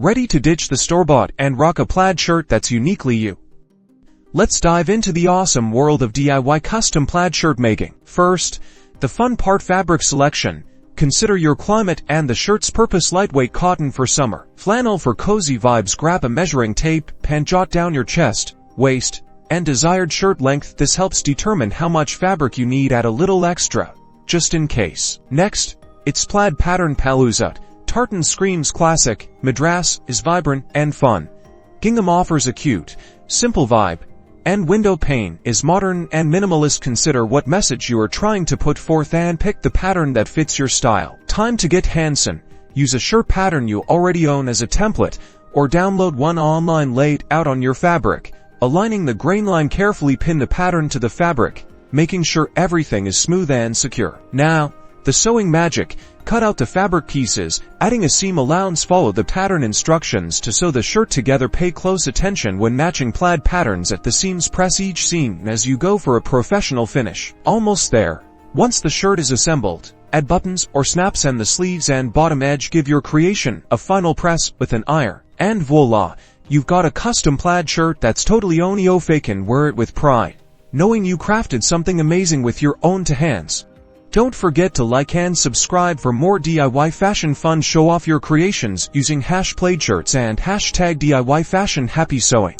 Ready to ditch the store-bought and rock a plaid shirt that's uniquely you? Let's dive into the awesome world of DIY custom plaid shirt making. First, the fun part: fabric selection. Consider your climate and the shirt's purpose: lightweight cotton for summer, flannel for cozy vibes. Grab a measuring tape, pen, jot down your chest, waist, and desired shirt length. This helps determine how much fabric you need. Add a little extra, just in case. Next, it's Plaid Pattern Palooza. Tartan screams classic, Madras is vibrant and fun. Gingham offers a cute, simple vibe, and window pane is modern and minimalist. Consider what message you are trying to put forth and pick the pattern that fits your style. Time to get HandsOn. Use a shirt pattern you already own as a template, or download one online. Lay it out on your fabric, aligning the grain line carefully. Pin the pattern to the fabric, making sure everything is smooth and secure. Now, the sewing magic. Cut out the fabric pieces, adding a seam allowance. Follow the pattern instructions to sew the shirt together. Pay close attention when matching plaid patterns at the seams. Press each seam as you go for a professional finish. Almost there. Once the shirt is assembled, add buttons or snaps and the sleeves and bottom edge. Give your creation a final press with an iron, and voila, you've got a custom plaid shirt that's totally onio fake. And wear it with pride, knowing you crafted something amazing with your own two hands. Don't forget to like and subscribe for more DIY fashion fun. Show off your creations using #PlaidShirts and #DIY fashion. Happy sewing!